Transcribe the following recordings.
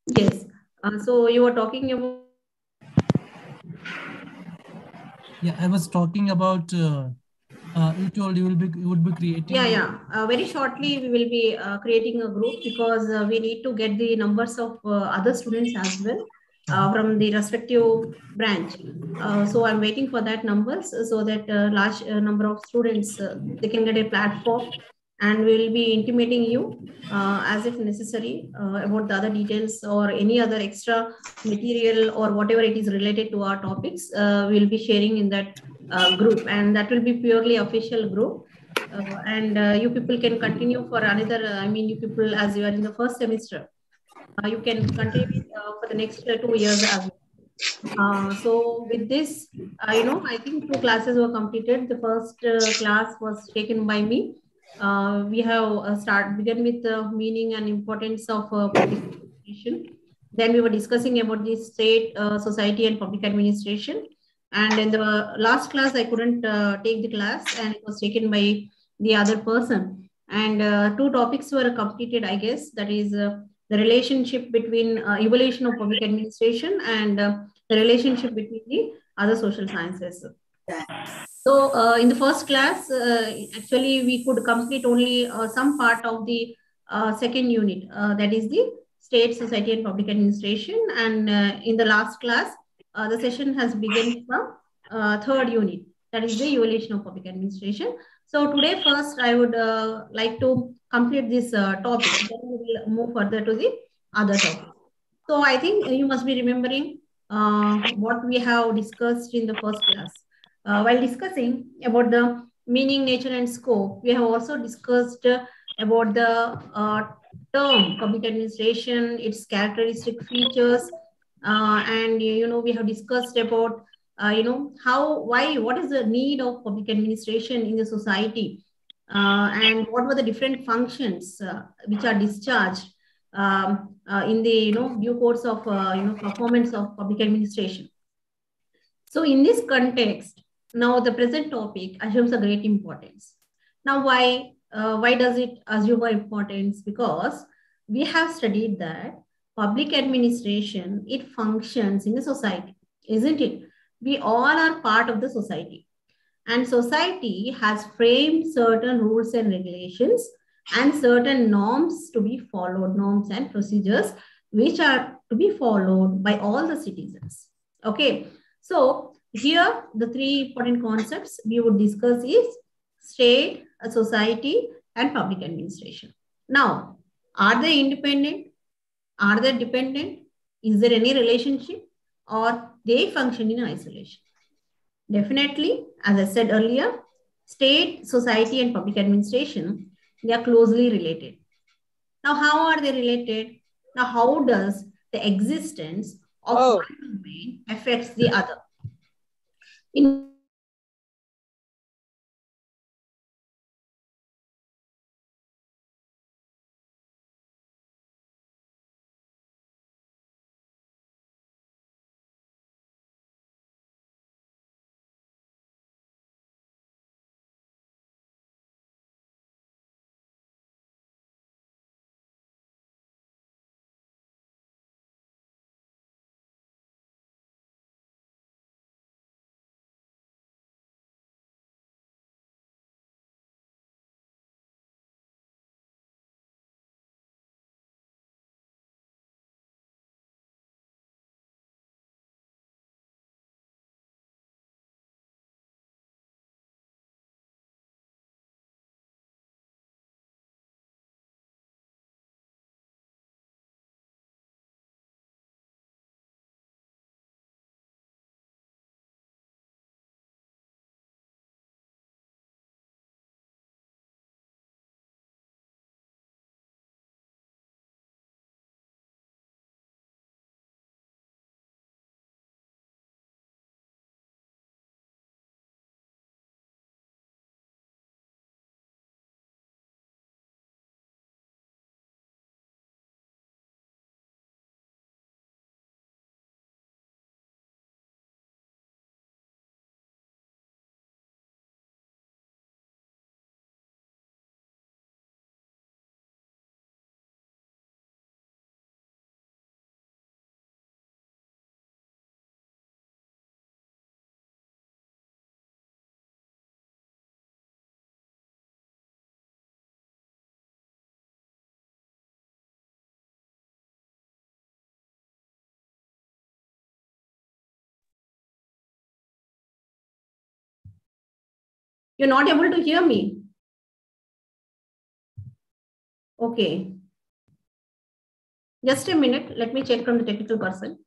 Yes. So you were talking about. Yeah, I was talking about. You told you would be Yeah, creating. yeah. Very shortly, we will be creating a group because we need to get the numbers of other students as well from the respective branch. So I'm waiting for that numbers so that large number of students they can get a platform, and we will be intimating you as if necessary about the other details or any other extra material or whatever it is related to our topics. We will be sharing in that group, and that will be purely official group. And you people can continue for another, I mean, you people, as you are in the first semester, you can continue it, for the next 2 years as well. So with this, I think two classes were completed. The first class was taken by me. We have begun with the meaning and importance of public administration. Then we were discussing about the state, society, and public administration. And in the last class, I couldn't take the class, and it was taken by the other person. And two topics were completed, I guess. That is the relationship between evolution of public administration and the relationship between the other social sciences. So, in the first class, actually, we could complete only some part of the second unit, that is the state, society, and public administration. And in the last class, the session has begun from third unit, that is the evaluation of public administration. So, today, first, I would like to complete this topic. Then we will move further to the other topic. So, I think you must be remembering what we have discussed in the first class. While discussing about the meaning, nature, and scope, we have also discussed about the term public administration, its characteristic features, and we have discussed about how, why, what is the need of public administration in the society, and what were the different functions which are discharged in the due course of performance of public administration. So, in this context, now the present topic assumes a great importance. Now, why does it assume a importance? Because we have studied that public administration, it functions in a society, isn't it? We all are part of the society, and society has framed certain rules and regulations and certain norms to be followed, norms and procedures which are to be followed by all the citizens. Okay, so here the three important concepts we would discuss is state, a society, and public administration. Now, are they independent? Are they dependent? Is there any relationship, or they function in isolation? Definitely, as I said earlier, state, society, and public administration, they are closely related. Now, how are they related? Now, how does the existence of Oh, one domain affects the other? In You're not able to hear me. Okay. Just a minute. Let me check from the technical person.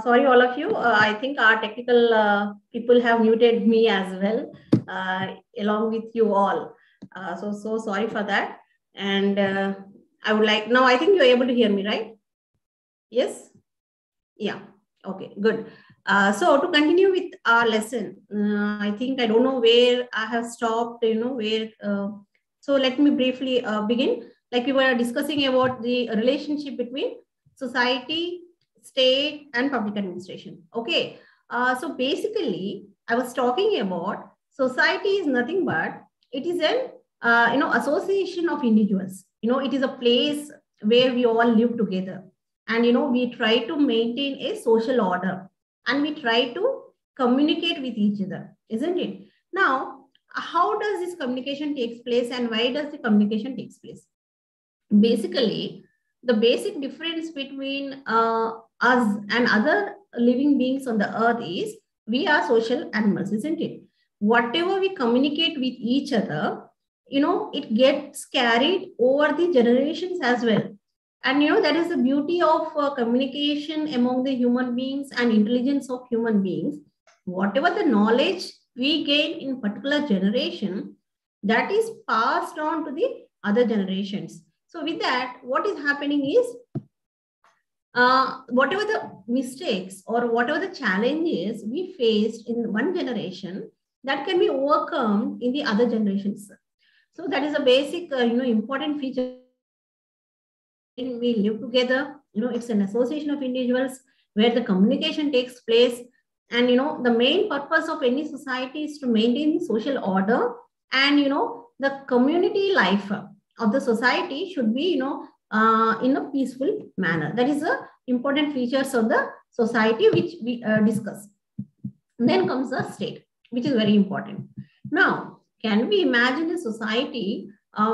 Sorry, all of you. I think our technical people have muted me as well, along with you all. So sorry for that. And I would like, now I think you're able to hear me, right? Yes? Yeah. Okay, good. So to continue with our lesson, I think I don't know where I have stopped, so let me briefly begin. Like we were discussing about the relationship between society, state, and public administration. Okay. So basically, I was talking about society is nothing but it is an association of individuals. It is a place where we all live together, and we try to maintain a social order, and we try to communicate with each other, isn't it? Now, how does this communication takes place, and why does the communication takes place? Basically, the basic difference between us and other living beings on the earth is we are social animals, isn't it? Whatever we communicate with each other, it gets carried over the generations as well. And that is the beauty of communication among the human beings and intelligence of human beings. Whatever the knowledge we gain in particular generation, that is passed on to the other generations. So with that, what is happening is, whatever the mistakes or whatever the challenges we faced in one generation, that can be overcome in the other generations. So that is a basic, important feature. We live together, it's an association of individuals where the communication takes place. And, the main purpose of any society is to maintain the social order, and, the community life of the society should be, in a peaceful manner. That is the important features of the society which we discuss. Then comes the state, which is very important. Now, can we imagine a society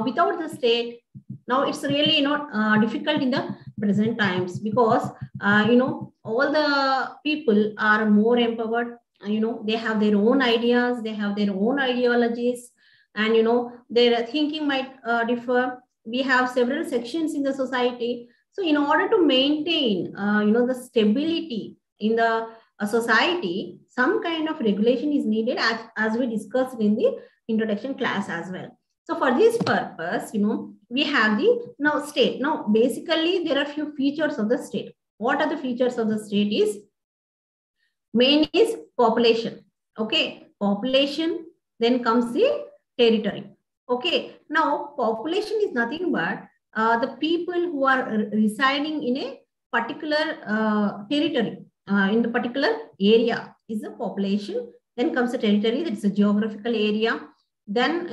without the state? Now, it's really difficult in the present times, because all the people are more empowered. They have their own ideas, they have their own ideologies, and their thinking might differ. We have several sections in the society. So in order to maintain the stability in the society, some kind of regulation is needed, as we discussed in the introduction class as well. So for this purpose, we have the state. Now, basically, there are few features of the state. What are the features of the state is, main is population. Okay, population, then comes the territory. Okay, now population is nothing but the people who are residing in a particular territory, in the particular area is the population. Then comes the territory, that's a geographical area. Then,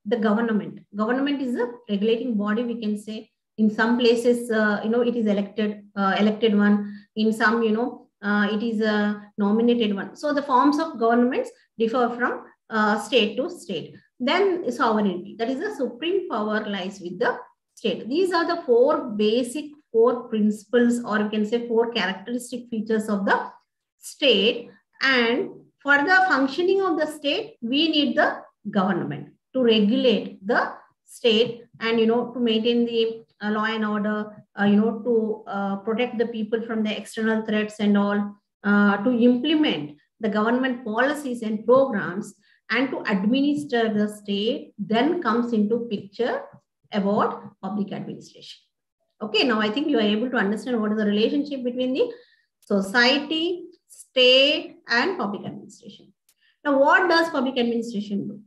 the government. Government is a regulating body, we can say. In some places, it is elected one. In some, it is a nominated one. So the forms of governments differ from state to state. Then sovereignty, that is the supreme power lies with the state. These are the four principles, or you can say four characteristic features of the state. And for the functioning of the state, we need the government to regulate the state and, to maintain the law and order, to protect the people from the external threats and all, to implement the government policies and programs, and to administer the state. Then comes into picture about public administration. Okay, now I think you are able to understand what is the relationship between the society, state, and public administration. Now, what does public administration do?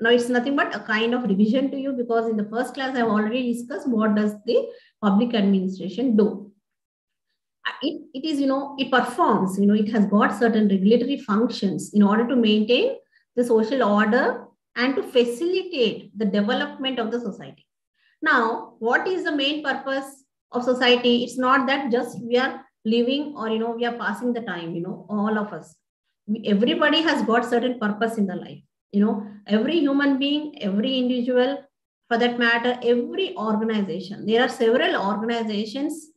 Now, it's nothing but a kind of revision to you, because in the first class, I have already discussed what does the public administration do. It is, it performs, it has got certain regulatory functions in order to maintain the social order and to facilitate the development of the society. Now, what is the main purpose of society? It's not that just we are living or, we are passing the time, all of us. Everybody has got certain purpose in the life. Every human being, every individual, for that matter, every organization. There are several organizations,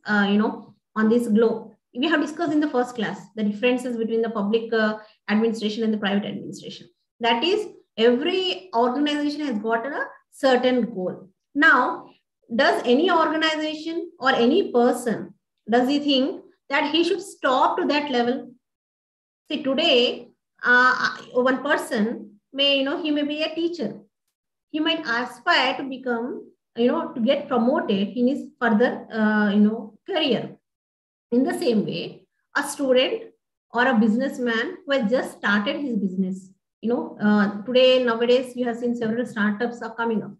on this globe. We have discussed in the first class the differences between the public administration and the private administration. That is, every organization has got a certain goal. Now, does any organization or any person, does he think that he should stop to that level? See, today, one person may, he may be a teacher. He might aspire to become, to get promoted in his further, career. In the same way, a student or a businessman who has just started his business, today, nowadays, you have seen several startups are coming up.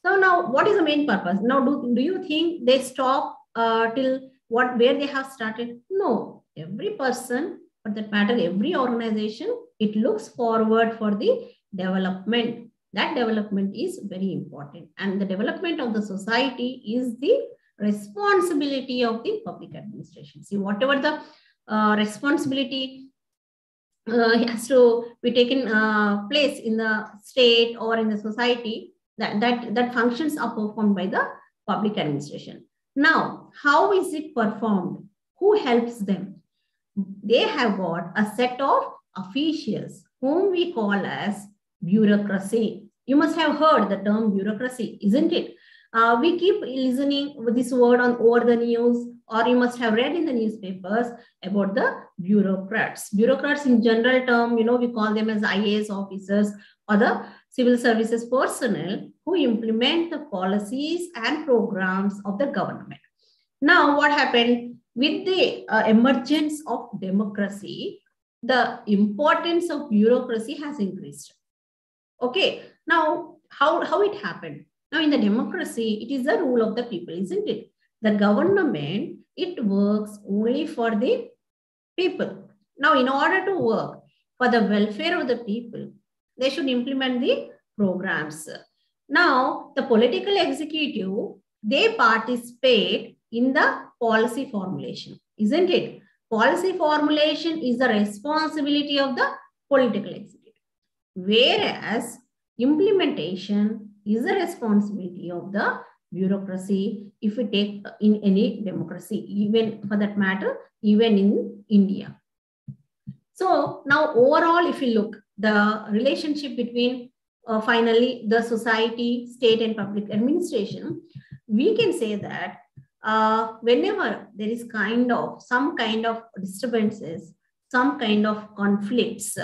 So now, what is the main purpose? Now, do you think they stop till where they have started? No. Every person, for that matter, every organization, it looks forward for the development. That development is very important. And the development of the society is the responsibility of the public administration. See, whatever the responsibility has to be taken place in the state or in the society, that functions are performed by the public administration. Now, how is it performed? Who helps them? They have got a set of officials whom we call as bureaucracy. You must have heard the term bureaucracy, isn't it? We keep listening with this word over the news, or you must have read in the newspapers about the bureaucrats. Bureaucrats in general term, we call them as IAS officers or the civil services personnel who implement the policies and programs of the government. Now, what happened with the emergence of democracy? The importance of bureaucracy has increased. Okay, now how it happened? Now, in the democracy, it is the rule of the people, isn't it? The government, it works only for the people. Now, in order to work for the welfare of the people, they should implement the programs. Now, the political executive, they participate in the policy formulation, isn't it? Policy formulation is the responsibility of the political executive, whereas implementation is the responsibility of the bureaucracy, if we take in any democracy, even for that matter, even in India. So now overall, if you look, the relationship between finally the society, state and public administration, we can say that whenever there is some kind of disturbances, some kind of conflicts,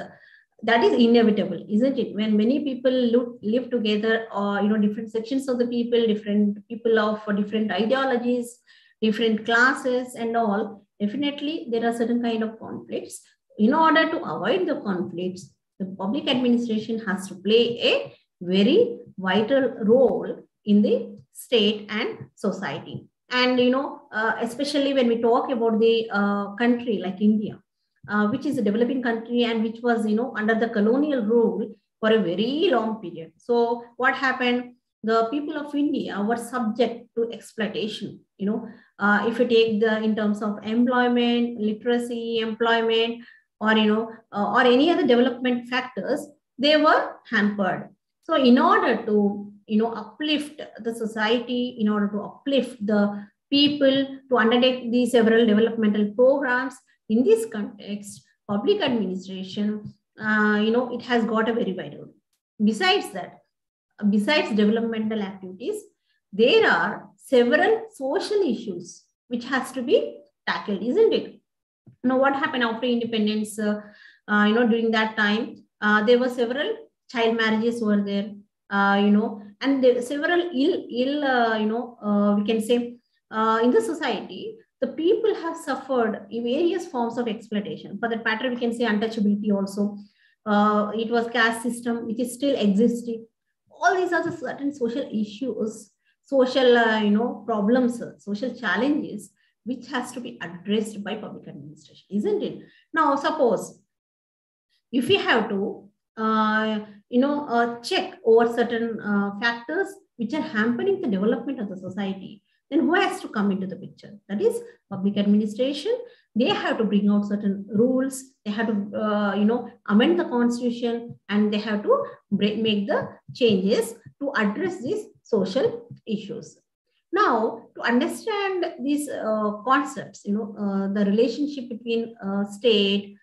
that is inevitable, isn't it? When many people live together, or different sections of the people, different people of different ideologies, different classes and all, definitely there are certain kind of conflicts. In order to avoid the conflicts, the public administration has to play a very vital role in the state and society. And especially when we talk about the country like India, which is a developing country and which was, under the colonial rule for a very long period. So what happened? The people of India were subject to exploitation. If you take in terms of employment, literacy, employment, or or any other development factors, they were hampered. So in order to, uplift the society, in order to uplift the people, to undertake these several developmental programs, in this context, public administration, it has got a very wide role. Besides that, besides developmental activities, there are several social issues which has to be tackled, isn't it? Now, what happened after independence? During that time, there were several child marriages were there, and there several we can say, in the society, the people have suffered various forms of exploitation. For that matter, we can say untouchability also. It was caste system, which is still existing. All these are the certain social issues, social, problems, social challenges, which has to be addressed by public administration, isn't it? Now, suppose if we have to, check over certain factors which are hampering the development of the society, then who has to come into the picture? That is public administration. They have to bring out certain rules. They have to, amend the constitution, and they have to make the changes to address these social issues. Now, to understand these concepts, the relationship between state,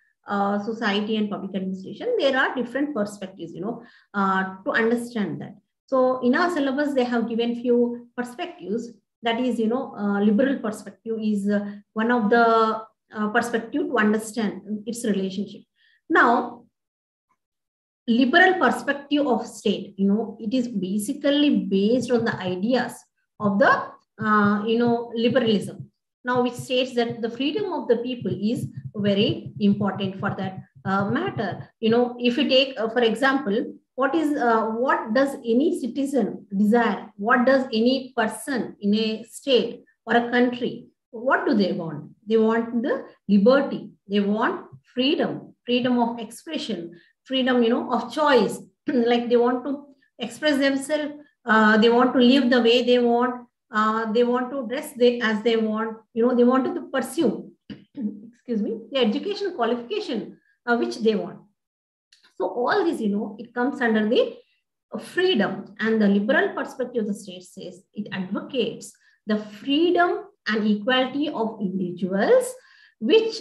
society, and public administration, there are different perspectives, to understand that. So in our syllabus, they have given few perspectives. That is, liberal perspective is one of the perspective to understand its relationship. Now, liberal perspective of state, it is basically based on the ideas of the, liberalism. Now, which states that the freedom of the people is very important for that matter. If you take, for example, what does any citizen desire? What does any person in a state or a country, what do they want? They want the liberty. They want freedom of expression, freedom, of choice. Like they want to express themselves. They want to live the way they want. They want to dress as they want. They wanted to pursue, the education qualification which they want. So all this, it comes under the freedom, and the liberal perspective of the state says it advocates the freedom and equality of individuals, which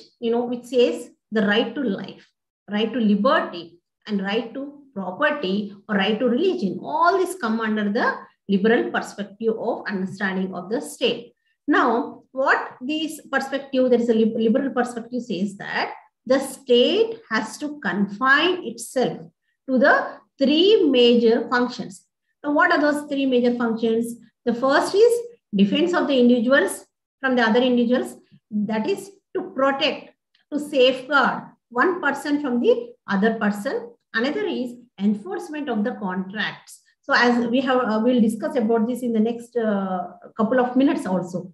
says the right to life, right to liberty, and right to property or right to religion. All this come under the liberal perspective of understanding of the state. Now, what this perspective, there is a liberal perspective, says that the state has to confine itself to the three major functions. Now, what are those three major functions? The first is defense of the individuals from the other individuals. That is to protect, to safeguard one person from the other person. Another is enforcement of the contracts. So as we have, we'll discuss about this in the next couple of minutes also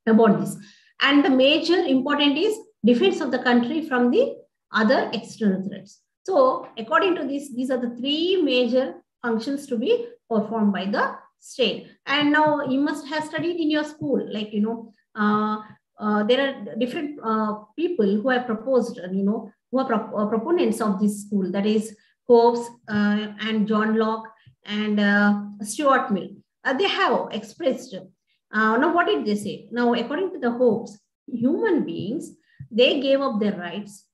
about this. And the major important is defense of the country from the other external threats. So according to this, these are the three major functions to be performed by the state. And now you must have studied in your school, like, there are different people who have proposed, who are proponents of this school. That is Hobbes and John Locke and Stuart Mill. They have expressed. Now, what did they say? Now, according to the Hobbes, human beings, they gave up their rights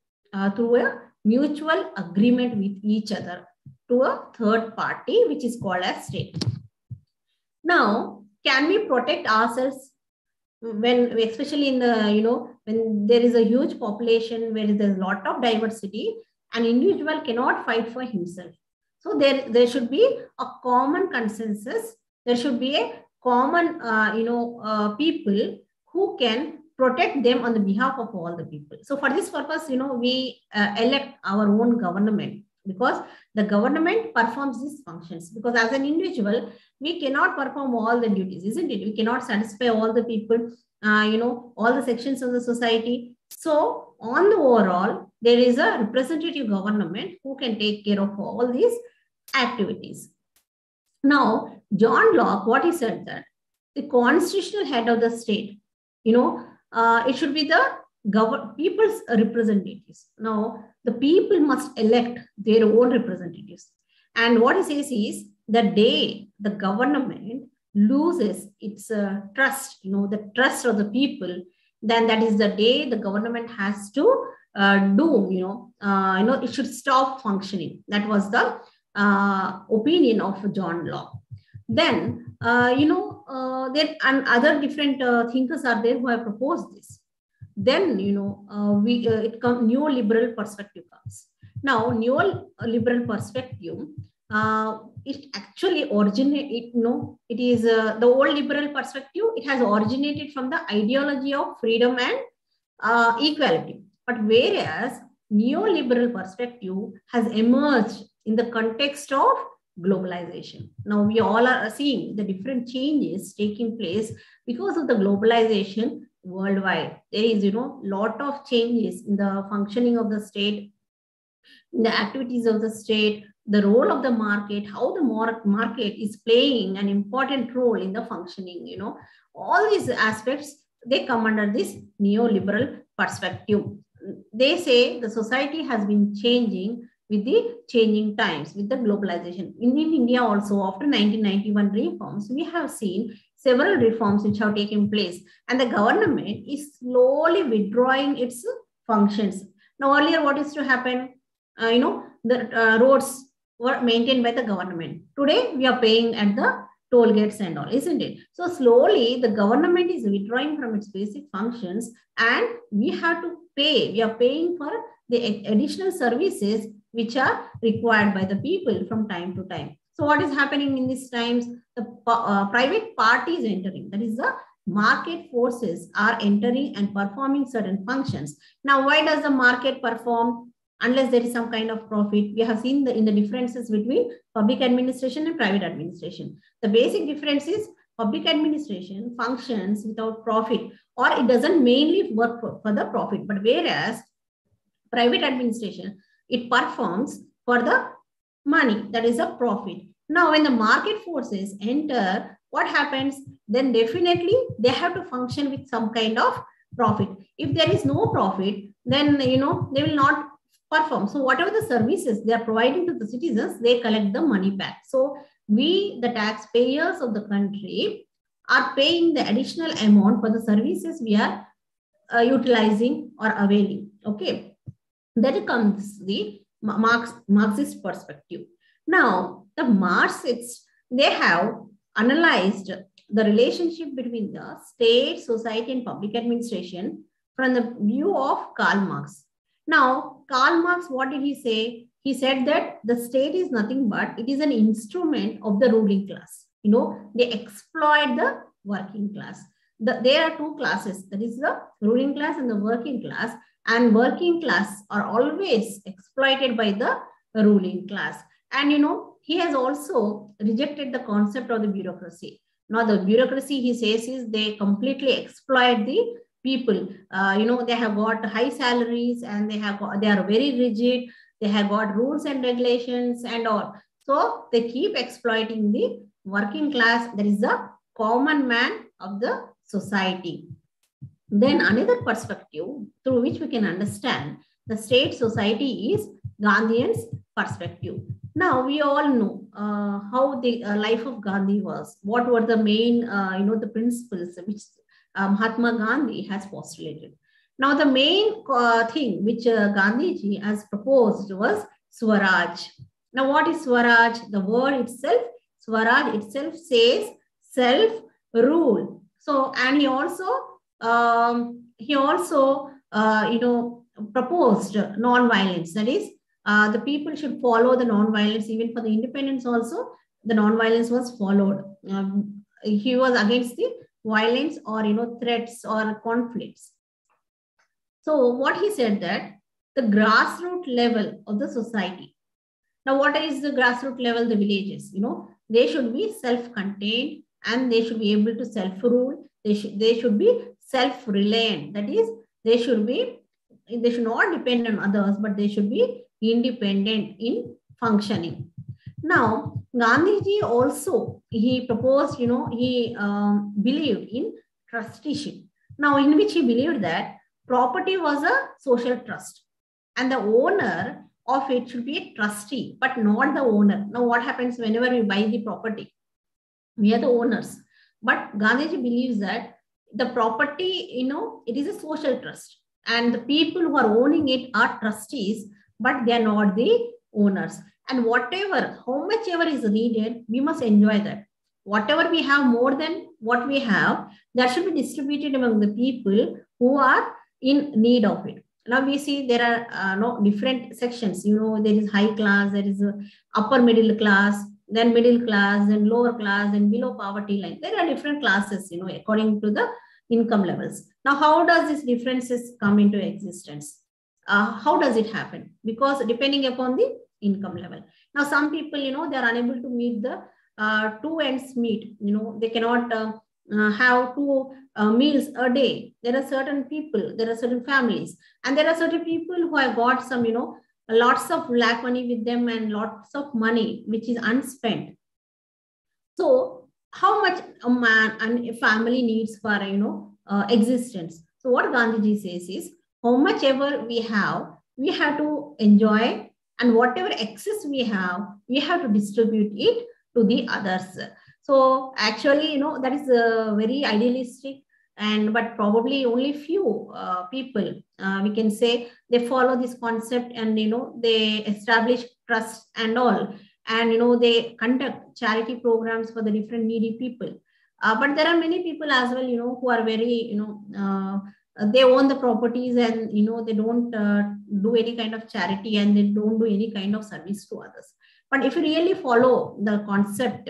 through a mutual agreement with each other to a third party, which is called as state. Now, can we protect ourselves when, especially in the, when there is a huge population where there is a lot of diversity, an individual cannot fight for himself. So there should be a common consensus. There should be a common, people who can protect them on the behalf of all the people. So for this purpose, we elect our own government, because the government performs these functions. Because as an individual, we cannot perform all the duties, isn't it? We cannot satisfy all the people, all the sections of the society. So on the overall, there is a representative government who can take care of all these activities. Now, John Locke, what he said, that the constitutional head of the state, it should be the people's representatives. Now, the people must elect their own representatives. And what he says is the day the government loses its trust, the trust of the people, then that is the day the government has to it should stop functioning. That was the opinion of John Locke. Then, then and other different thinkers are there who have proposed this. Then, neoliberal perspective comes. Now, neoliberal perspective, it actually originated, it is the old liberal perspective. It has originated from the ideology of freedom and equality. But whereas neoliberal perspective has emerged in the context of globalization. Now we all are seeing the different changes taking place because of the globalization worldwide. There is, lot of changes in the functioning of the state, in the activities of the state, the role of the market, how the market is playing an important role in the functioning, all these aspects, they come under this neoliberal perspective. They say the society has been changing with the changing times, with the globalization. In India also, after 1991 reforms, we have seen several reforms which have taken place, and the government is slowly withdrawing its functions. Now, earlier, what is to happen? The roads were maintained by the government. Today, we are paying at the toll gates and all, isn't it? So slowly, the government is withdrawing from its basic functions, and we have to pay. We are paying for the additional services which are required by the people from time to time. So what is happening in these times? The private parties entering, that is the market forces are entering and performing certain functions. Now, why does the market perform? Unless there is some kind of profit. We have seen in the differences between public administration and private administration. The basic difference is public administration functions without profit, or it doesn't mainly work for the profit. But whereas private administration, it performs for the money, that is a profit. Now, when the market forces enter, what happens? Then definitely they have to function with some kind of profit. If there is no profit, then they will not perform. So whatever the services they are providing to the citizens, they collect the money back. So we, the taxpayers of the country, are paying the additional amount for the services we are utilizing or availing. Okay, that comes the Marxist perspective. Now, the Marxists, they have analyzed the relationship between the state, society, and public administration from the view of Karl Marx. Now, Karl Marx, what did he say? He said that the state is nothing but it is an instrument of the ruling class. They exploit the working class. There are two classes, that is the ruling class and the working class. And working class are always exploited by the ruling class. And, he has also rejected the concept of the bureaucracy. Now, the bureaucracy, he says, is they completely exploit the people. They have got high salaries, and they are very rigid. They have got rules and regulations and all. So they keep exploiting the working class. That is the common man of the society. Then another perspective through which we can understand the state society is Gandhian's perspective. Now we all know how the life of Gandhi was. What were the main, the principles which Mahatma Gandhi has postulated. Now, the main thing which Gandhiji has proposed was Swaraj. Now, what is Swaraj? The word itself, Swaraj itself says self-rule. So, and he also proposed non-violence. That is, the people should follow the non-violence. Even for the independence also, the non-violence was followed. He was against the violence or threats or conflicts. So what he said that the grassroots level of the society. Now, what is the grassroots level? The villages, they should be self-contained and they should be able to self-rule. They should be self-reliant. That is, they should not depend on others, but they should be independent in functioning. Now, Gandhiji also, he proposed, he believed in trusteeship. Now, in which he believed that property was a social trust, and the owner of it should be a trustee, but not the owner. Now, what happens whenever we buy the property? We are the owners. But Gandhiji believes that the property, it is a social trust, and the people who are owning it are trustees, but they are not the owners. And whatever, how much ever is needed, we must enjoy that. Whatever we have more than what we have, that should be distributed among the people who are in need of it. Now we see there are different sections. There is high class, there is upper middle class, then middle class, then lower class, and below poverty line. There are different classes, according to the income levels. Now, how does these differences come into existence? How does it happen? Because depending upon the income level. Now, some people, they are unable to meet the two ends meet. They cannot have two meals a day. There are certain people, there are certain families, and there are certain people who have got some, lots of black money with them and lots of money which is unspent. So how much a man and a family needs for existence? So what Gandhiji says is, how much ever we have to enjoy, and whatever excess we have to distribute it to the others. So actually, that is very idealistic, but probably only few people, we can say, they follow this concept, and they establish trust and all, and they conduct charity programs for the different needy people. But there are many people as well, who are very, they own the properties, and they don't do any kind of charity, and they don't do any kind of service to others. But if you really follow the concept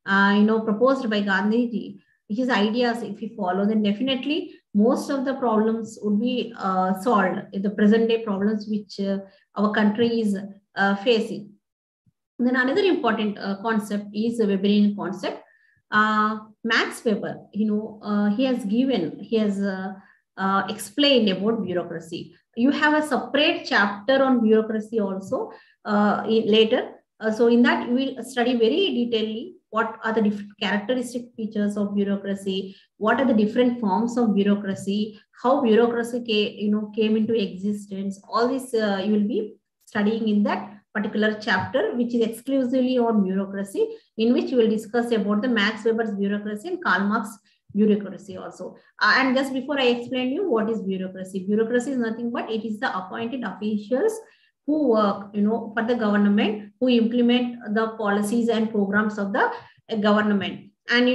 proposed by Gandhiji, his ideas, if we follow, then definitely most of the problems would be solved, the present day problems which our country is facing. And then another important concept is the Weberian concept. Max Weber, he has explained about bureaucracy. You have a separate chapter on bureaucracy also later. So in that, we will study very detailedly what are the different characteristic features of bureaucracy, what are the different forms of bureaucracy, how bureaucracy came into existence. All this you will be studying in that particular chapter, which is exclusively on bureaucracy, in which you will discuss about the Max Weber's bureaucracy and Karl Marx's bureaucracy also. And just before I explain you what is bureaucracy, bureaucracy is nothing but it is the appointed officials who work, for the government, who implement the policies and programs of the government. And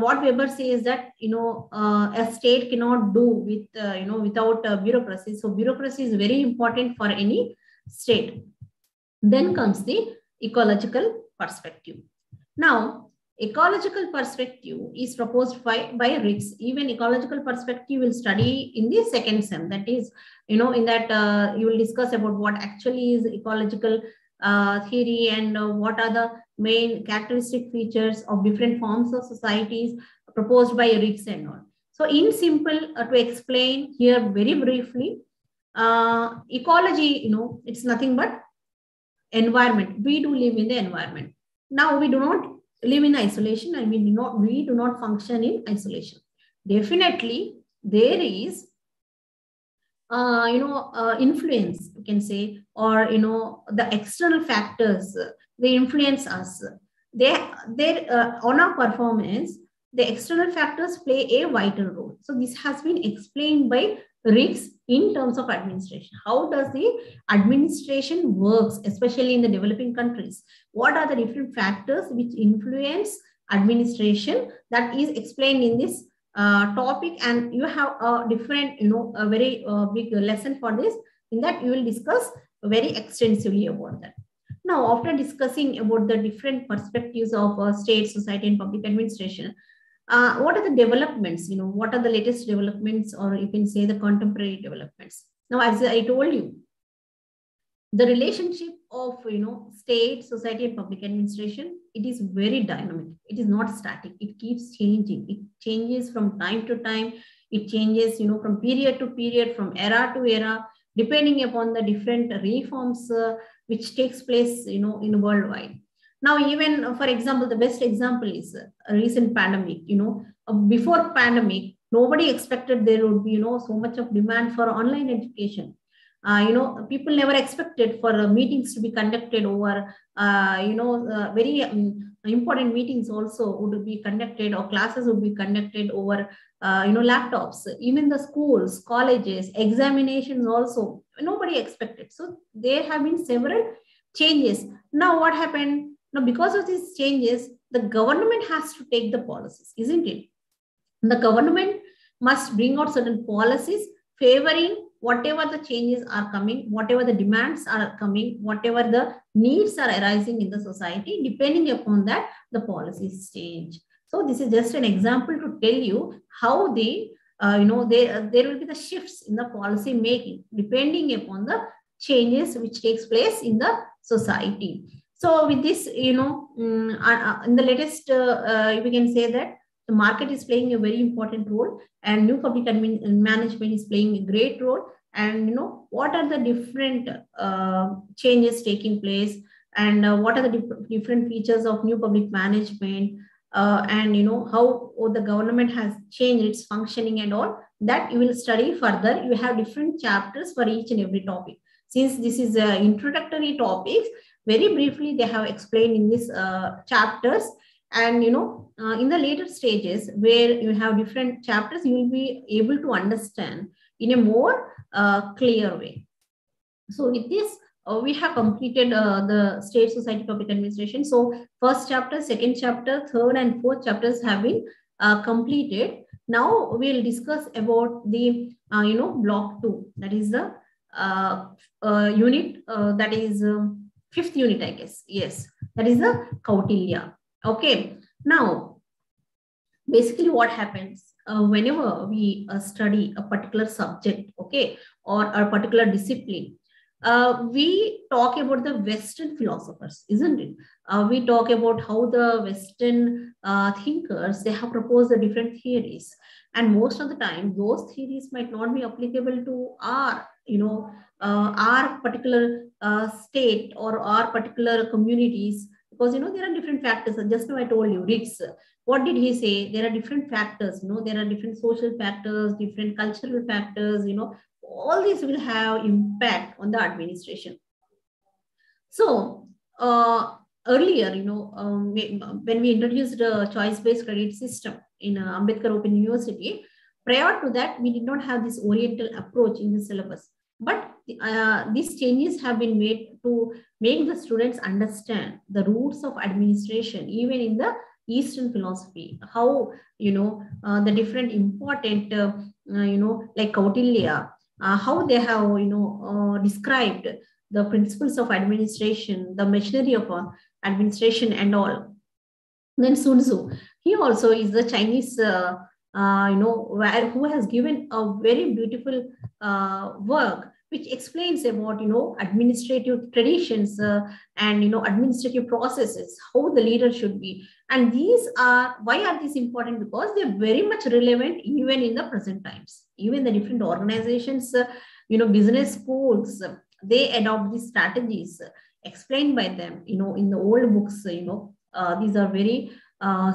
what Weber says that a state cannot do with without bureaucracy. So bureaucracy is very important for any state. Then comes the ecological perspective. Now, ecological perspective is proposed by Ricks. Even ecological perspective will study in the second sem. That is, in that you will discuss about what actually is ecological theory, and what are the main characteristic features of different forms of societies proposed by Ricks and all. So in simple, to explain here very briefly, ecology, it's nothing but environment. We do live in the environment. Now we do not live in isolation, and we do not function in isolation. Definitely there is influence, you can say, or the external factors, they influence us. They on our performance, the external factors play a vital role. So this has been explained by Ricks in terms of administration. How does the administration works, especially in the developing countries? What are the different factors which influence administration? That is explained in this topic, and you have a different, a very big lesson for this. In that, you will discuss very extensively about that. Now, after discussing about the different perspectives of state, society, and public administration, what are the developments? What are the latest developments, or you can say the contemporary developments? Now, as I told you, the relationship of state, society, and public administration, it is very dynamic. It is not static. It keeps changing. It changes from time to time. It changes, from period to period, from era to era, depending upon the different reforms which takes place, in worldwide. Now, even for example, the best example is a recent pandemic. Before pandemic, Nobody expected there would be, so much of demand for online education. People never expected for meetings to be conducted over, very important meetings also would be conducted, or classes would be conducted over, laptops. Even the schools, colleges, examinations also, nobody expected. So there have been several changes. Now what happened? Now, because of these changes, the government has to take the policies, isn't it? The government must bring out certain policies favoring whatever the changes are coming, whatever the demands are coming, whatever the needs are arising in the society. Depending upon that, the policies change. So this is just an example to tell you how there will be the shifts in the policy making depending upon the changes which takes place in the society. So with this, in the latest, we can say that the market is playing a very important role, and new public management is playing a great role. And what are the different changes taking place, and what are the different features of new public management, and how the government has changed its functioning and all that you will study further. You have different chapters for each and every topic. Since this is introductory topics, very briefly they have explained in these chapters. And in the later stages where you have different chapters, you will be able to understand in a more clear way. So with this, we have completed the state society public administration. So first chapter, second chapter, third and fourth chapters have been completed. Now we'll discuss about the block 2, that is the unit, that is fifth unit, I guess. Yes, that is the Kautilya. Okay, now basically what happens whenever we study a particular subject, okay, or a particular discipline, we talk about the Western philosophers, isn't it? We talk about how the Western thinkers, they have proposed the different theories, and most of the time those theories might not be applicable to our our particular state or our particular communities, because there are different factors. Just now I told you, Ritz, what did he say? There are different factors. There are different social factors, different cultural factors. All these will have impact on the administration. So earlier, when we introduced the choice-based credit system in Ambedkar Open University, prior to that, we did not have this Oriental approach in the syllabus. But these changes have been made to make the students understand the roots of administration, even in the Eastern philosophy, how, the different important, like Kautilya, how they have, described the principles of administration, the machinery of administration and all. Then Sun Tzu, he also is the Chinese, who has given a very beautiful work which explains about, administrative traditions and, administrative processes, how the leader should be. And why are these important? Because they're very much relevant even in the present times. Even the different organizations, business schools, they adopt these strategies explained by them, in the old books. These are very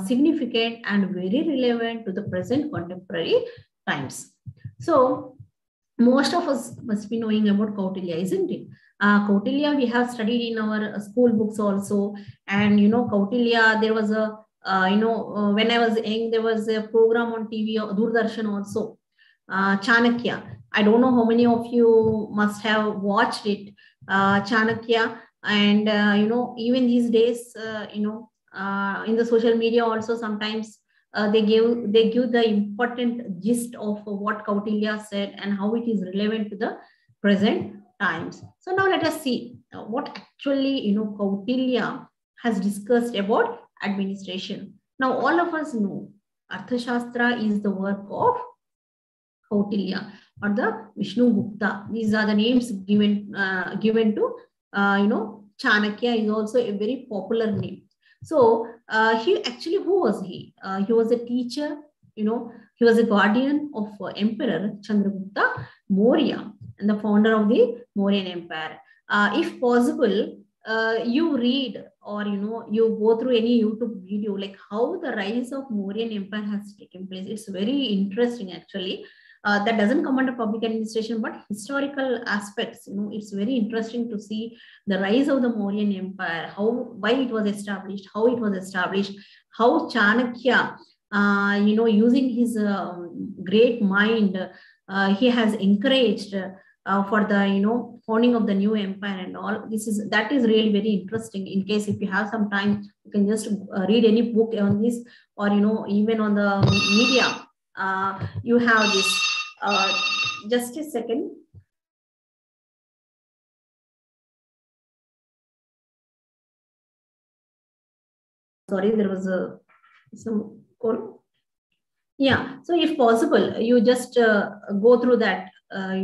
significant and very relevant to the present contemporary times. So most of us must be knowing about Kautilya, isn't it? Kautilya we have studied in our school books also. And Kautilya, there was a when I was young, there was a program on TV, Doordarshan also, Chanakya. I don't know how many of you must have watched it, Chanakya. And even these days, in the social media also, sometimes they give the important gist of what Kautilya said and how it is relevant to the present times. So now let us see what actually Kautilya has discussed about administration. Now all of us know Arthashastra is the work of Kautilya or the Vishnugupta. These are the names given to Chanakya is also a very popular name. So who was he? He was a teacher, he was a guardian of Emperor Chandragupta Maurya and the founder of the Mauryan Empire. If possible, you read or you go through any YouTube video, like how the rise of Mauryan Empire has taken place, it's very interesting actually. That doesn't come under public administration, but historical aspects. It's very interesting to see the rise of the Mauryan Empire, why it was established, how it was established, how Chanakya, using his great mind, he has encouraged for the founding of the new empire and all. That is really very interesting. In case if you have some time, you can just read any book on this, or even on the media. You have this. Just a second. Sorry, there was some call. Yeah, so if possible, you just go through that, a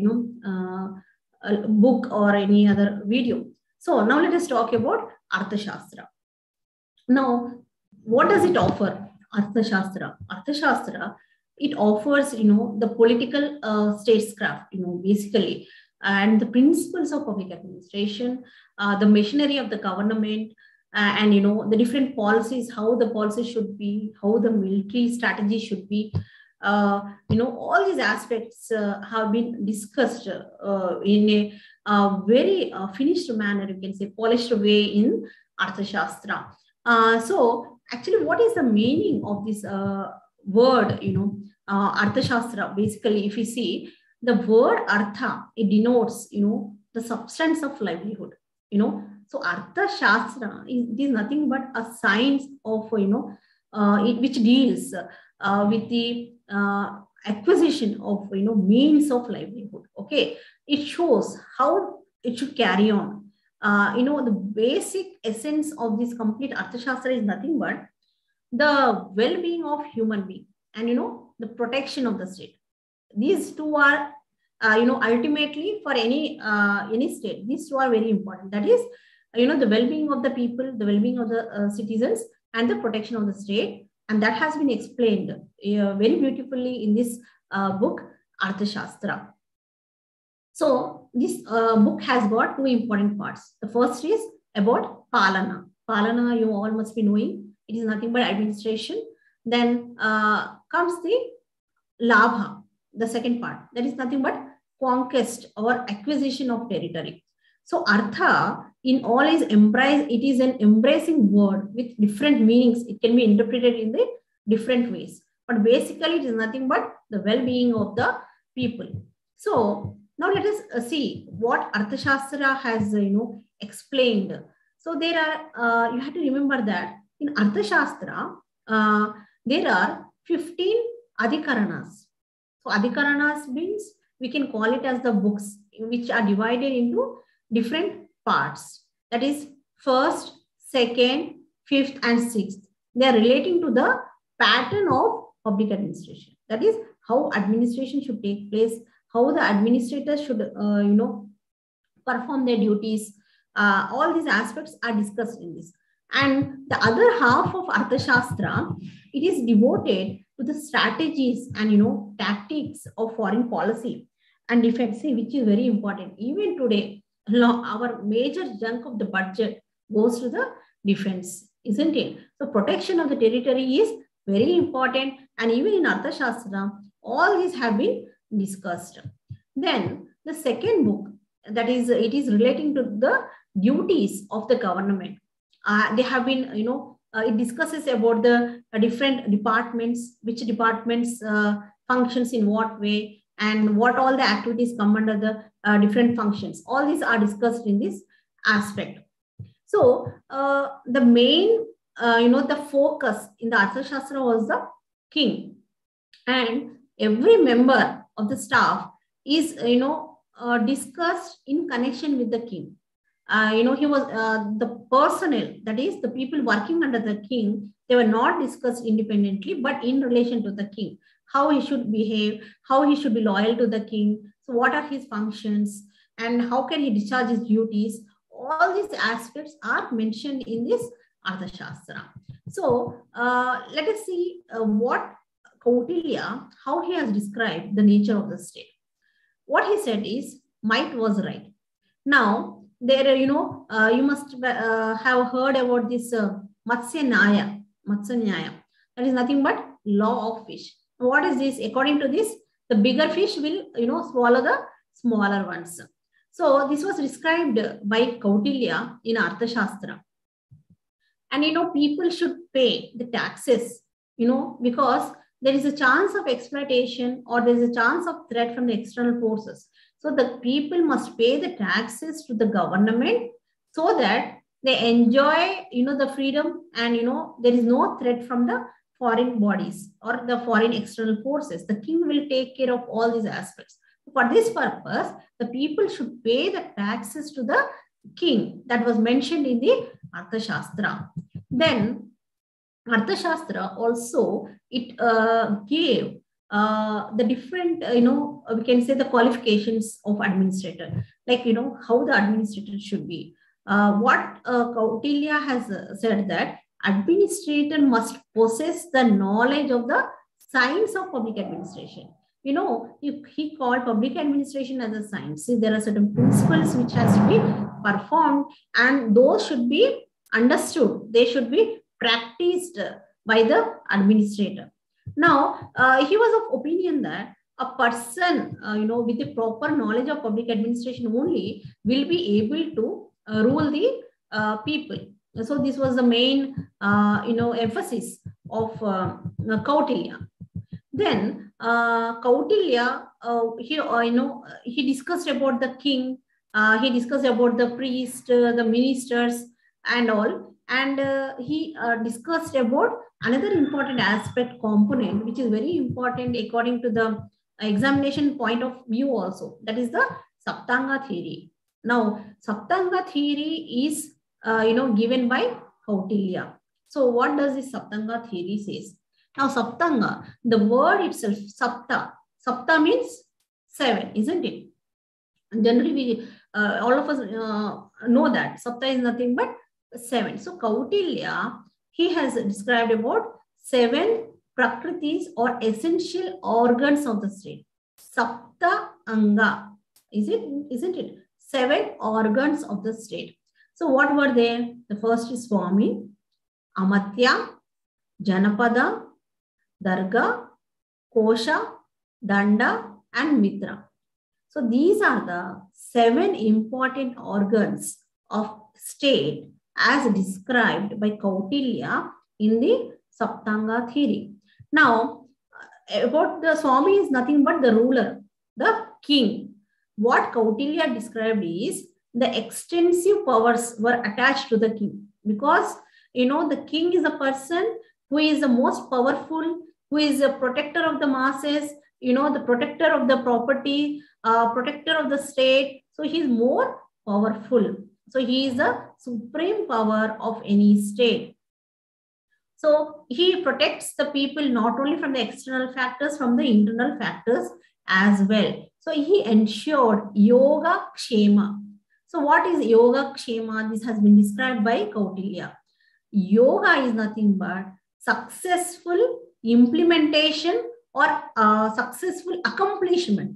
book or any other video. So now let us talk about Arthashastra. Now, what does it offer? Arthashastra. Arthashastra, it offers, the political statecraft, basically, and the principles of public administration, the machinery of the government, and the different policies, how the policies should be, how the military strategy should be. All these aspects have been discussed in a very finished manner, you can say, polished way in Arthashastra. So actually, what is the meaning of this word, Arthashastra? Basically, if you see the word Artha, it denotes, the substance of livelihood, So Arthashastra is nothing but a science of, which deals with the acquisition of, means of livelihood. Okay, it shows how it should carry on. The basic essence of this complete Arthashastra is nothing but the well-being of human being and, the protection of the state. These two are, ultimately for any state, these two are very important. That is, the well-being of the people, the well-being of the citizens, and the protection of the state. And that has been explained very beautifully in this book, Arthashastra. So this book has got two important parts. The first is about Palana. Palana, you all must be knowing. It is nothing but administration. Then comes the Labha, the second part. That is nothing but conquest or acquisition of territory. So Artha in all is embrace. It is an embracing word with different meanings. It can be interpreted in the different ways. But basically, it is nothing but the well-being of the people. So now let us see what Arthashastra has explained. So there are, you have to remember that in Arthashastra, there are 15 adhikaranas. So adhikaranas means we can call it as the books, which are divided into different parts. That is first, second, fifth, and sixth. They are relating to the pattern of public administration. That is how administration should take place, how the administrators should, perform their duties. All these aspects are discussed in this. And the other half of Arthashastra, it is devoted to the strategies and, tactics of foreign policy and defense, which is very important. Even today, our major chunk of the budget goes to the defense, isn't it? So protection of the territory is very important. And even in Arthashastra, all these have been discussed. Then the second book, that is, it is relating to the duties of the government. They have been, it discusses about the different departments, which departments functions in what way, and what all the activities come under the different functions. All these are discussed in this aspect. So the main, the focus in the Arthashastra was the king, and every member of the staff is, discussed in connection with the king. He was the personnel, that is the people working under the king, they were not discussed independently, but in relation to the king, how he should behave, how he should be loyal to the king. So what are his functions and how can he discharge his duties? All these aspects are mentioned in this Arthashastra. So let us see what Kautilya, how he has described the nature of the state. What he said is, might was right. Now, there, you must have heard about this Matsya Nyaya. That is nothing but law of fish. What is this? According to this, the bigger fish will, swallow the smaller ones. So this was described by Kautilya in Arthashastra. And, people should pay the taxes, because there is a chance of exploitation or there is a chance of threat from the external forces. So the people must pay the taxes to the government so that they enjoy, the freedom, and, there is no threat from the foreign bodies or the foreign external forces. The king will take care of all these aspects. For this purpose, the people should pay the taxes to the king. That was mentioned in the Arthashastra. Then Arthashastra also, it gave the different, we can say the qualifications of administrator, like, how the administrator should be. What Kautilya has said that administrator must possess the knowledge of the science of public administration. He called public administration as a science. See, there are certain principles which has to be performed, and those should be understood. They should be practiced by the administrator. Now, he was of opinion that a person, with the proper knowledge of public administration only will be able to rule the people. So this was the main, emphasis of Kautilya. Then Kautilya, he discussed about the king, he discussed about the priest, the ministers and all. And he discussed about another important aspect component, which is very important according to the examination point of view also. That is the Saptanga theory. Now, Saptanga theory is, given by Kautilya. So what does this Saptanga theory says? Now, Saptanga, the word itself, Sapta means 7, isn't it? And generally, we all of us know that Sapta is nothing but 7. So Kautilya, he has described about 7 prakritis or essential organs of the state. Sapta Anga, isn't it? 7 organs of the state. So what were they? The first is Swami, Amatya, Janapada, Darga, Kosha, Danda, and Mitra. So these are the 7 important organs of state as described by Kautilya in the Saptanga theory. Now, about the Swami is nothing but the ruler, the king. What Kautilya described is the extensive powers were attached to the king, because, the king is a person who is the most powerful, who is a protector of the masses, the protector of the property, protector of the state. So he is more powerful. So he is the supreme power of any state. So he protects the people not only from the external factors, from the internal factors as well. So he ensured yoga kshema. So what is yoga kshema? This has been described by Kautilya. Yoga is nothing but successful implementation or successful accomplishment,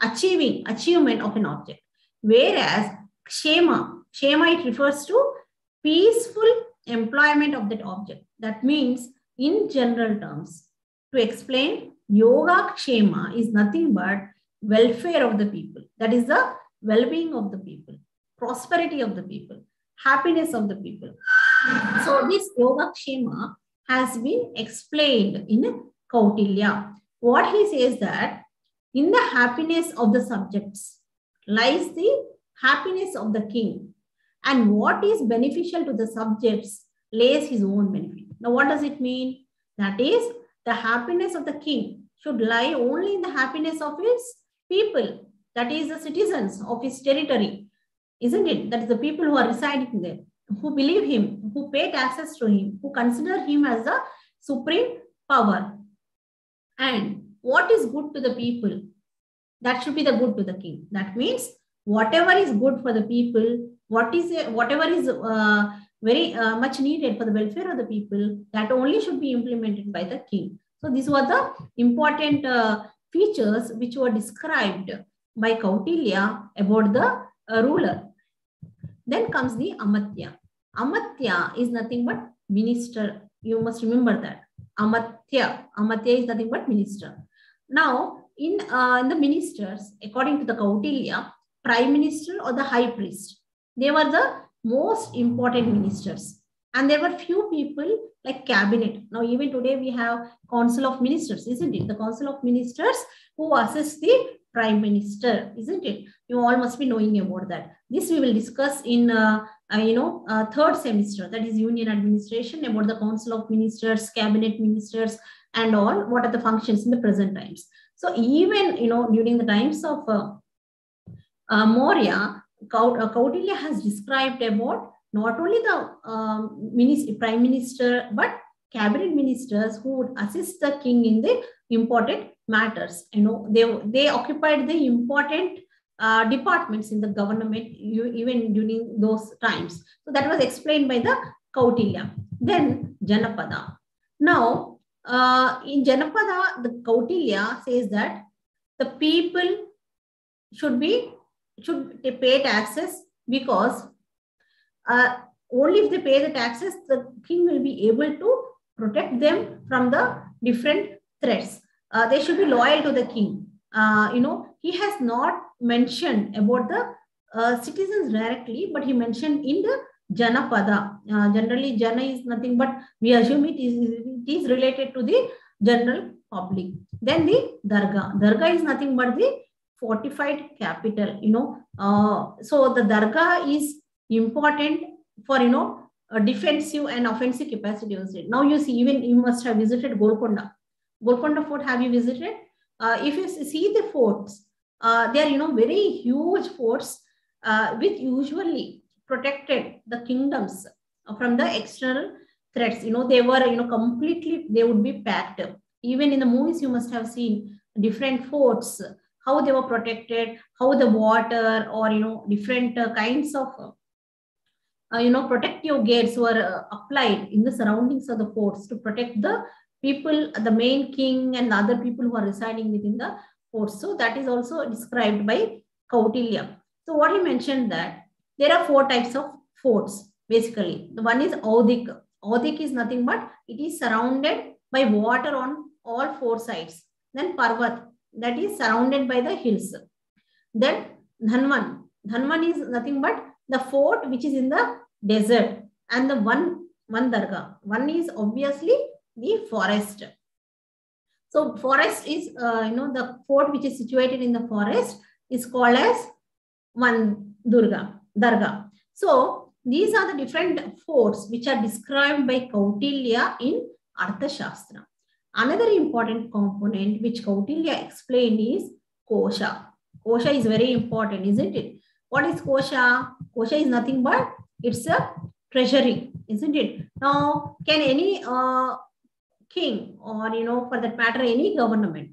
achievement of an object. Whereas kshema, it refers to peaceful employment of that object. That means, in general terms, to explain, yoga kshema is nothing but welfare of the people. That is the well-being of the people, prosperity of the people, happiness of the people. So this yoga kshema has been explained in Kautilya. What he says that in the happiness of the subjects lies the happiness of the king, and what is beneficial to the subjects lays his own benefit. Now, what does it mean? That is, the happiness of the king should lie only in the happiness of his people, that is the citizens of his territory, isn't it? That is the people who are residing there, who believe him, who pay taxes to him, who consider him as the supreme power. And what is good to the people, that should be the good to the king. That means whatever is good for the people, whatever is very much needed for the welfare of the people, that only should be implemented by the king. So these were the important features which were described by Kautilya about the ruler. Then comes the Amatya. Amatya is nothing but minister. You must remember that. Amatya is nothing but minister. Now, in the ministers, according to the Kautilya, prime minister or the high priest, they were the most important ministers. And there were few people like cabinet. Now, even today we have council of ministers, isn't it? The council of ministers who assist the prime minister, isn't it? You all must be knowing about that. This we will discuss in third semester, that is union administration, about the council of ministers, cabinet ministers, and all. What are the functions in the present times? So even during the times of Maurya, Kautilya has described about not only the prime minister but cabinet ministers who would assist the king in the important matters. They occupied the important departments in the government even during those times. So that was explained by the Kautilya. Then Janapada. Now in Janapada, the Kautilya says that the people should pay taxes, because only if they pay the taxes, the king will be able to protect them from the different threats. They should be loyal to the king. He has not mentioned about the citizens directly, but he mentioned in the Janapada. Generally, Jana is nothing but, we assume it is related to the general public. Then the Dargah. Dargah is nothing but the fortified capital. So the Dargah is important for a defensive and offensive capacity. Now you see, even you must have visited Golconda. Golconda Fort, have you visited? If you see the forts, they are very huge forts which usually protected the kingdoms from the external threats. They were completely, they would be packed. Even in the movies you must have seen different forts, how they were protected, how the water or different kinds of protective gates were applied in the surroundings of the forts to protect the people, the main king and the other people who are residing within the forts. So that is also described by Kautilya. So what he mentioned, that there are 4 types of forts basically. The one is Audik. Audik is nothing but it is surrounded by water on all 4 sides. Then Parvat, that is surrounded by the hills. Then Dhanvan. Dhanvan is nothing but the fort which is in the desert. And the one Dargah. One is obviously the forest. So forest is, the fort which is situated in the forest is called as one Dargah. So these are the different forts which are described by Kautilya in Arthashastra. Another important component which Kautilya explained is Kosha. Kosha is very important, isn't it? What is Kosha? Kosha is nothing but it's a treasury, isn't it? Now, can any king or, for that matter, any government,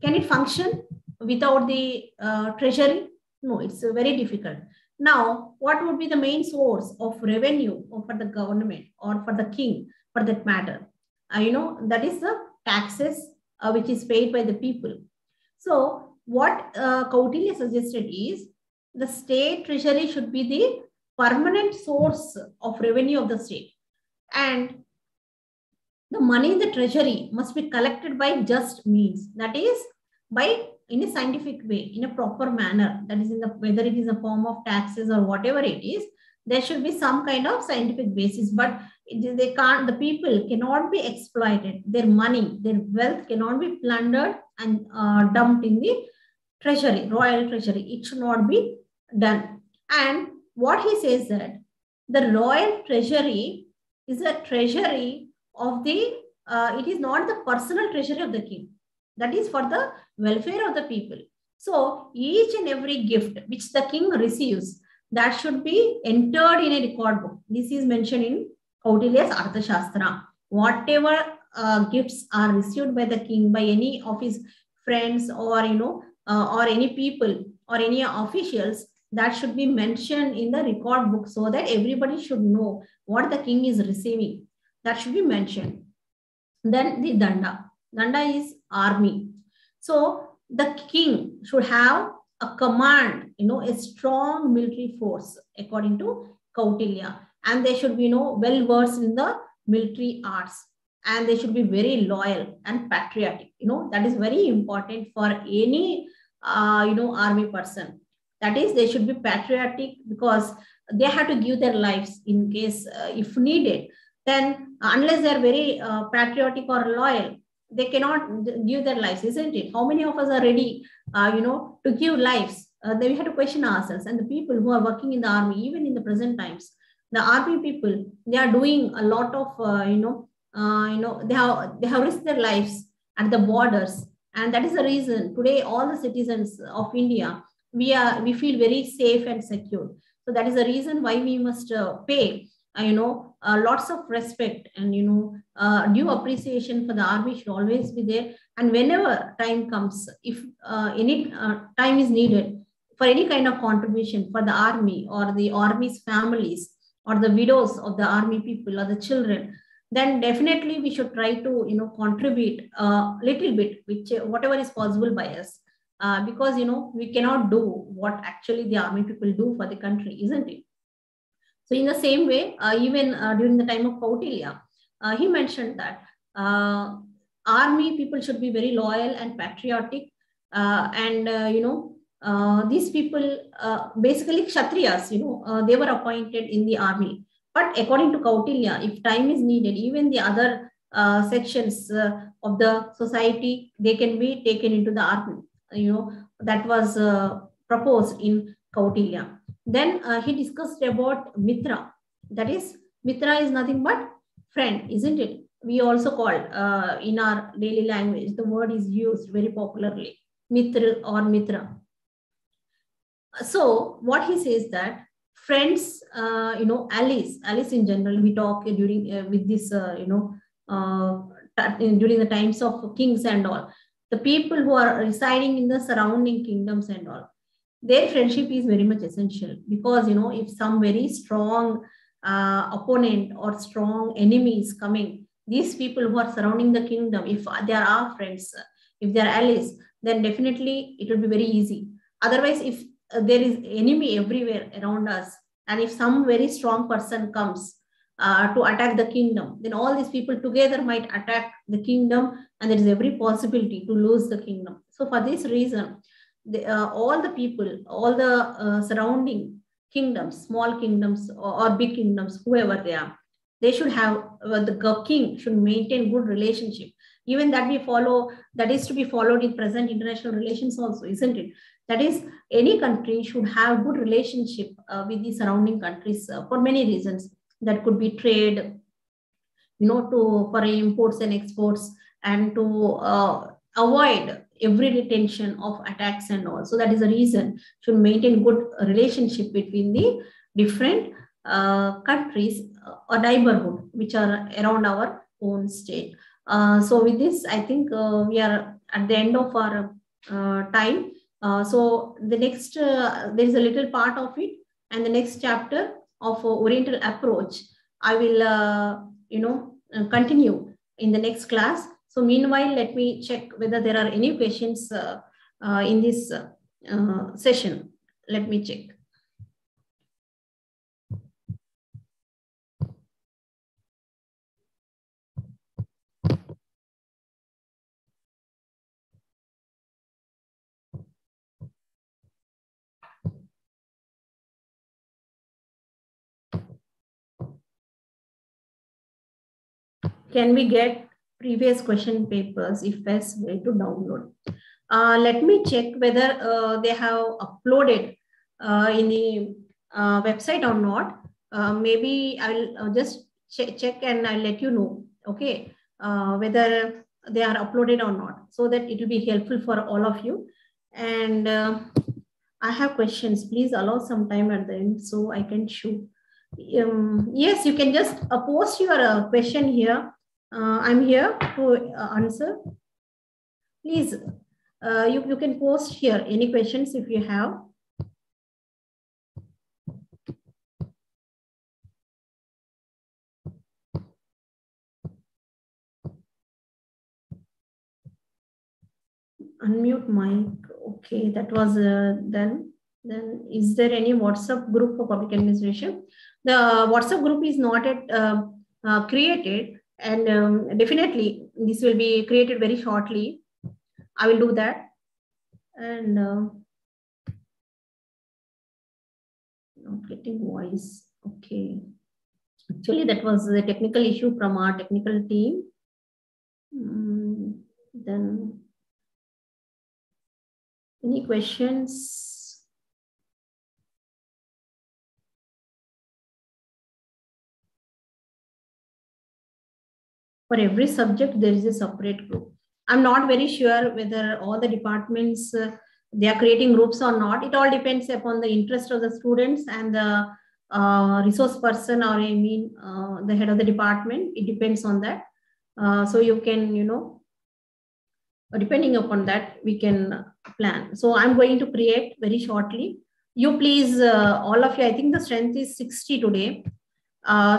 can it function without the treasury? No, it's very difficult. Now, what would be the main source of revenue for the government or for the king, for that matter? That is the taxes which is paid by the people. So what Kautilya suggested is the state treasury should be the permanent source of revenue of the state. And the money in the treasury must be collected by just means. That is, by in a scientific way, in a proper manner. That is, whether it is a form of taxes or whatever it is, there should be some kind of scientific basis. But the people cannot be exploited. Their money, their wealth cannot be plundered and dumped in the treasury, royal treasury. It should not be done. And what he says that the royal treasury is a treasury of the, it is not the personal treasury of the king. That is for the welfare of the people. So each and every gift which the king receives, that should be entered in a record book. This is mentioned in Kautilya's Arthashastra. Whatever gifts are received by the king, by any of his friends or, or any people or any officials, that should be mentioned in the record book so that everybody should know what the king is receiving. That should be mentioned. Then the Danda. Danda is army. So the king should have a command, a strong military force according to Kautilya, and they should be, well versed in the military arts, and they should be very loyal and patriotic. That is very important for any, army person. That is, they should be patriotic because they have to give their lives in case if needed. Then unless they are very patriotic or loyal, they cannot give their lives, isn't it? How many of us are ready, to give lives? Then we have to question ourselves. And the people who are working in the army, even in the present times, the army people, they are doing a lot of, they have risked their lives at the borders, and that is the reason today all the citizens of India, we feel very safe and secure. So that is the reason why we must pay, lots of respect, and due appreciation for the army should always be there. And whenever time comes, if any time is needed for any kind of contribution for the army or the army's families or the widows of the army people or the children, then definitely we should try to contribute a little bit, which whatever is possible by us, because we cannot do what actually the army people do for the country, isn't it? So in the same way, even during the time of Kautilya, he mentioned that army people should be very loyal and patriotic, and these people, basically Kshatriyas, they were appointed in the army. But according to Kautilya, if time is needed, even the other sections of the society, they can be taken into the army. That was proposed in Kautilya. Then he discussed about Mitra. That is, Mitra is nothing but friend, isn't it? We also call in our daily language, the word is used very popularly, Mitra or Mitra. So what he says that friends, allies in general, we talk during with this, during the times of kings and all, the people who are residing in the surrounding kingdoms and all, their friendship is very much essential, because if some very strong opponent or strong enemy is coming, these people who are surrounding the kingdom, if they are our friends, if they are allies, then definitely it will be very easy. Otherwise, if there is enemy everywhere around us, and if some very strong person comes to attack the kingdom, then all these people together might attack the kingdom, and there is every possibility to lose the kingdom. So for this reason, all the people, all the surrounding kingdoms, small kingdoms or big kingdoms, whoever they are, they should have, the king should maintain good relationship. Even that we follow, that is to be followed in present international relations also, isn't it? That is, any country should have good relationship with the surrounding countries for many reasons. That could be trade, for imports and exports, and to avoid every retention of attacks and all. So that is the reason should maintain good relationship between the different countries or neighborhood which are around our own state. So with this, I think we are at the end of our time. So the next, there is a little part of it, and the next chapter of Oriental approach, I will, continue in the next class. So meanwhile, let me check whether there are any questions in this session. Let me check. Can we get previous question papers if best way to download? Let me check whether they have uploaded in the website or not. Maybe I'll just check and I'll let you know, okay, whether they are uploaded or not, so that it will be helpful for all of you. And I have questions. Please allow some time at the end so I can shoot. Yes, you can just post your question here. I'm here to answer. Please, you can post here any questions if you have. Unmute mic. Okay, that was done. Then is there any WhatsApp group for public administration? The WhatsApp group is not yet created, and definitely this will be created very shortly. I will do that. And not getting voice. Okay. Actually, that was the technical issue from our technical team. Then any questions? For every subject, there is a separate group. I'm not very sure whether all the departments they are creating groups or not. It all depends upon the interest of the students and the resource person, or I mean the head of the department. It depends on that. So you can, depending upon that, we can plan. So I'm going to create very shortly. You please, all of you, I think the strength is 60 today.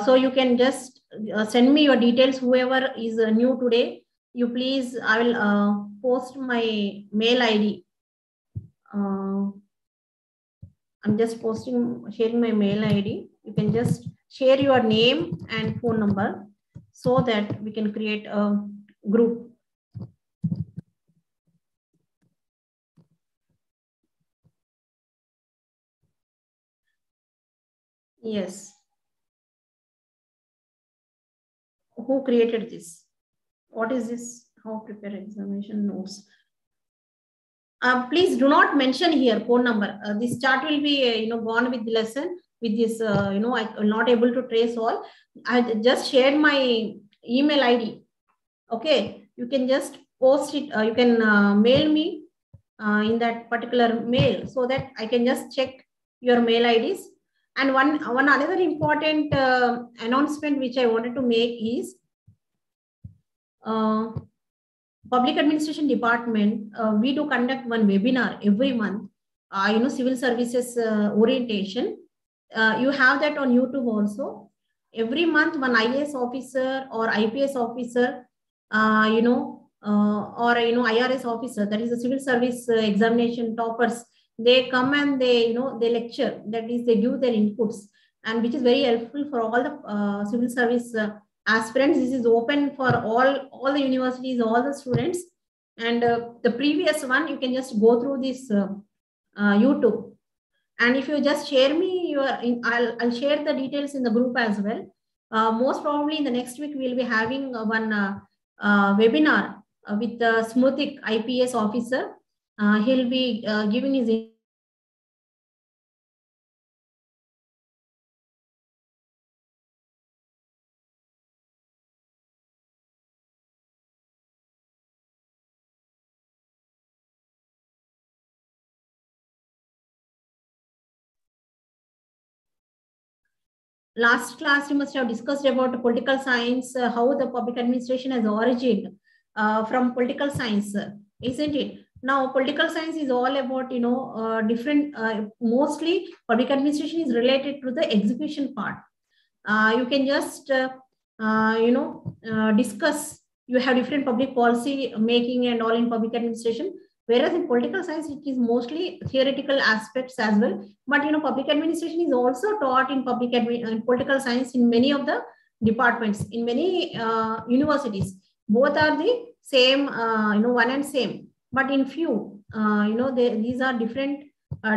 So you can just send me your details, whoever is new today. You please, I will post my mail ID. I'm just sharing my mail ID. You can just share your name and phone number so that we can create a group. Yes. Who created this? What is this? How prepare examination notes? Please do not mention here phone number. This chart will be, gone with the lesson. With this, I'm not able to trace all. I just shared my email ID. Okay, you can just post it. You can mail me in that particular mail so that I can just check your mail IDs. And one another important announcement which I wanted to make is Public Administration Department. We do conduct one webinar every month. Civil services orientation. You have that on YouTube also. Every month, one IAS officer or IPS officer, IRS officer, that is the civil service examination toppers, they come and they lecture, that is they give their inputs, and which is very helpful for all the civil service aspirants. This is open for all the universities, all the students. And the previous one, you can just go through this YouTube. And if you just share me I'll share the details in the group as well. Most probably in the next week, we'll be having one webinar with Smutik IPS officer. He'll be giving his last class, you must have discussed about political science, how the public administration has origin from political science, isn't it? Now, political science is all about, different, mostly public administration is related to the execution part. You can just, discuss, you have different public policy making and all in public administration. Whereas in political science, it is mostly theoretical aspects as well. But public administration is also taught in political science in many of the departments, in many universities. Both are the same, one and same. But in few, these are different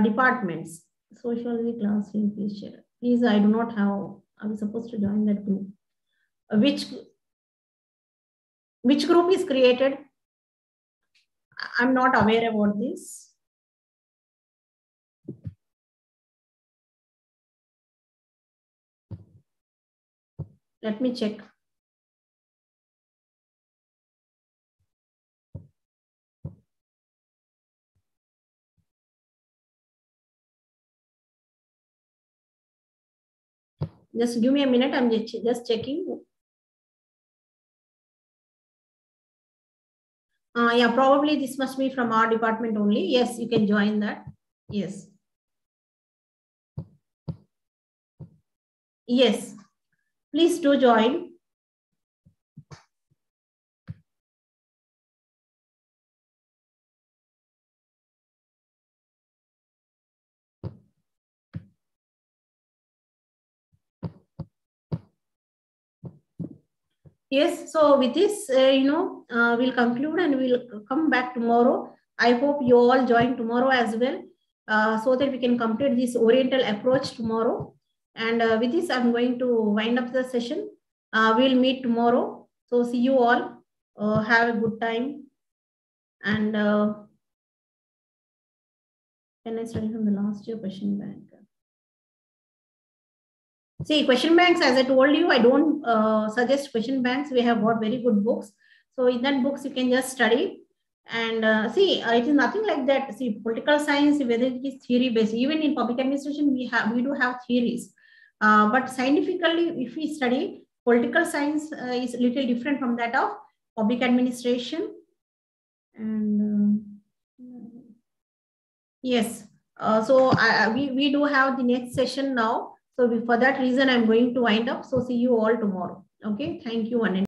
departments. Sociology class, please share. Please, I do not have. I was supposed to join that group. Which group is created? I'm not aware about this. Let me check. Just give me a minute. I'm just checking. Yeah, probably this must be from our department only. Yes, you can join that. Yes. Yes. Please do join. Yes, so with this, we'll conclude and we'll come back tomorrow. I hope you all join tomorrow as well, so that we can complete this Oriental approach tomorrow. And with this, I'm going to wind up the session. We'll meet tomorrow. So see you all. Have a good time. And can I study from the last year question bank? See, question banks, as I told you, I don't suggest question banks. We have got very good books. So in that books, you can just study. And see, it is nothing like that. See, political science, whether it is theory based, even in public administration, we do have theories. But scientifically, if we study, political science is a little different from that of public administration. And yes, so we do have the next session now. So for that reason, I'm going to wind up. So see you all tomorrow. Okay, thank you.